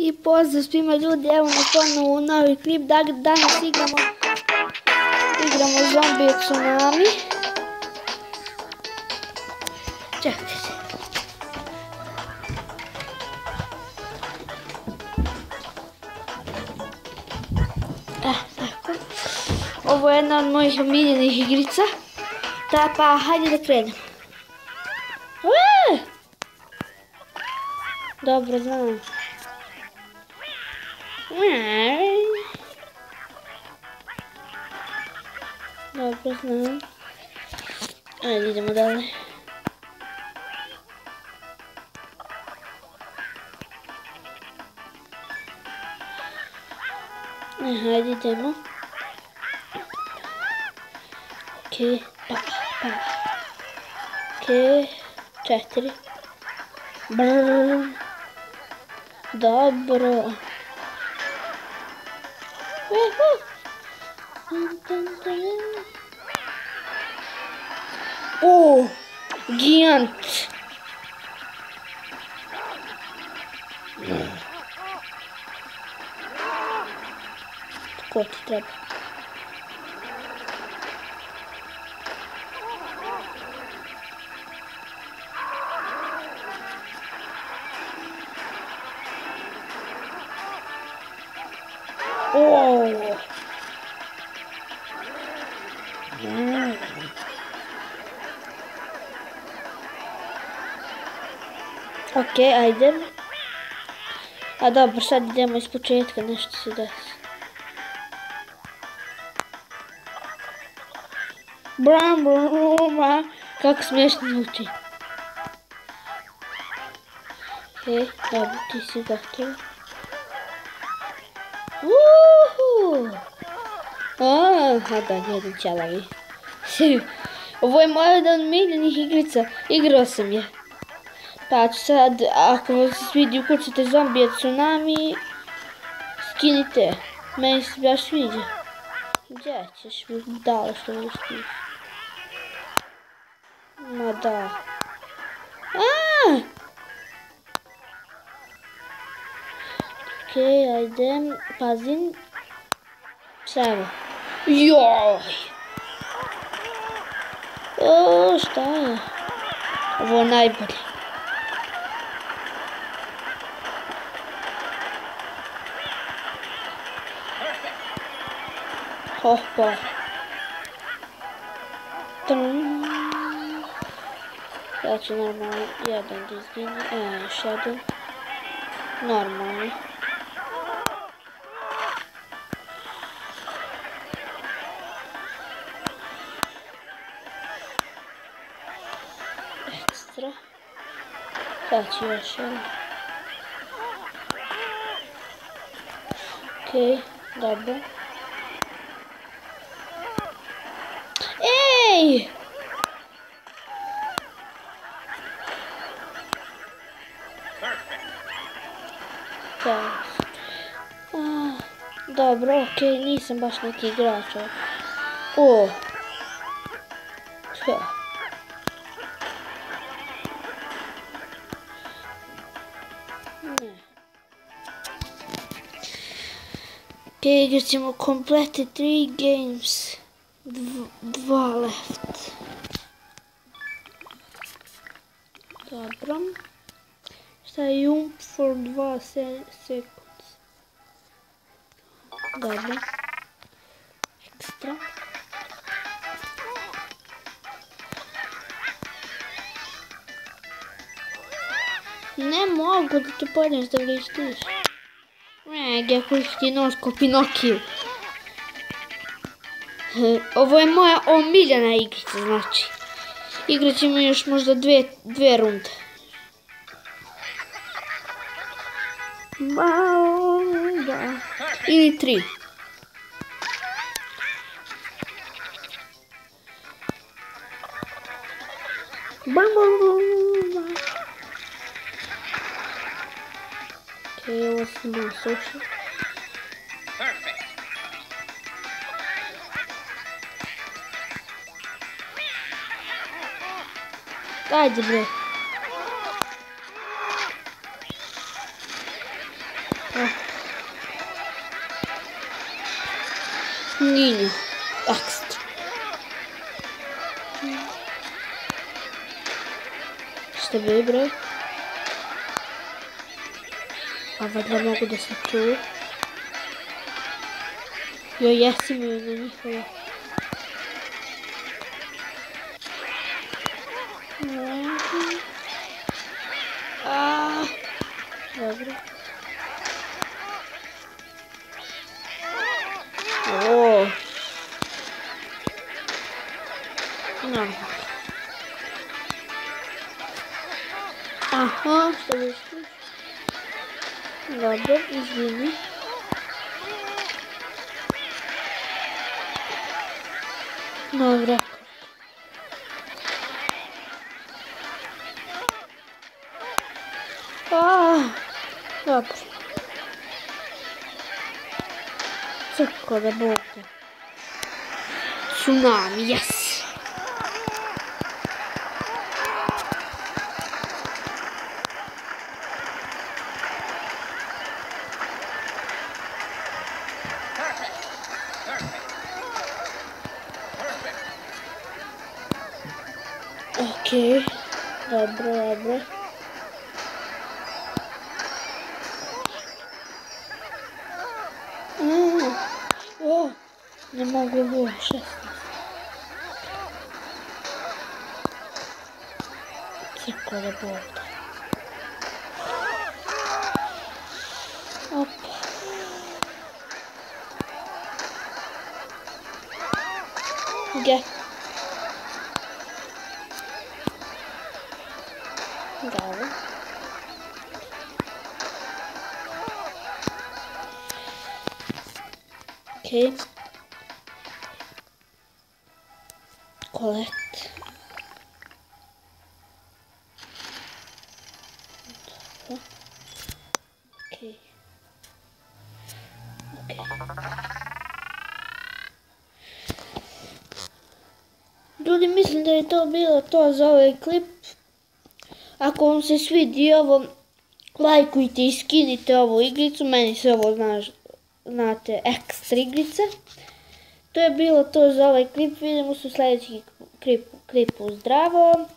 I pozdrav svima ljudi, evo nas ponovo u novi klip. Danas igramo zombie tsunami. Čekajte se. Tako. Ovo je jedna od mojih omiljenih igrica. Pa hajde da krenemo. Dobro, znam. Dobro, znam. Ajde, idemo dalje. Hajde, idemo. Okej, pa. Okej, 4. Brrrr. Dobro. O, gigant. Tako ti treba. Okej, ajde. A dobro, sad idemo iz početka, nešto se desi. Bram, kako smiješno zvuči. Okej, dobro, ti si gotov. Aha, da, jedan ćelavi. Ovo je moja jedna od miljenih igrica. Igrao sam je. Pa ću sad, ako vam se svidi, ukucite zombie tsunami, skinite. Meni se baš sviđa. Gdje ćeš mi dao što mi stiš? Ma da. Okej, ajde, pazim. Evo. Joj! Šta je? Ovo je najbolje. Hopa. Ja ću normalno jedan da izgine. Još jedan. Normalno. Ekstra. Sad ću još jedan. Okej, dobro. Ej! Dobro, okej, nisam baš neki igrač. Okej, igrat ćemo complete 3 games. 2 left. Dobro. Šta je jump for 2 seconds? Dobro. Ekstra. Ne mogu da te podneš da vrištiš. Gekko ti nos ko Pinokiju. Ovo je moja omiljena igrica, znači. Igrat ćemo još možda 2 runde. Ili 3. Okej, ovo sam bilo suši. Ajde bre. Ninja. Ekstra. Šta bi broj? A valjda mogu da se čuju. Jo, jesi mi na njihove. Dobro. O. Normalno. Aha, što misliš? Dobro, izvini. Dobro. Dobro. Crko da Boga. Tsunami, yes! Okej, dobro, dobro. Nie mogę było 16. Tylko do błota. Op. Gdzie? Dalej. Okej. Collect. Okej. Ljudi, mislim da je to bilo to za ovaj klip. Ako vam se svidi ovo, lajkujte i skinite ovu igricu. Meni se ovo, znate, ekstra igrice. To je bilo to za ovaj klip. Vidimo se u sljedećem klipu. Zdravo!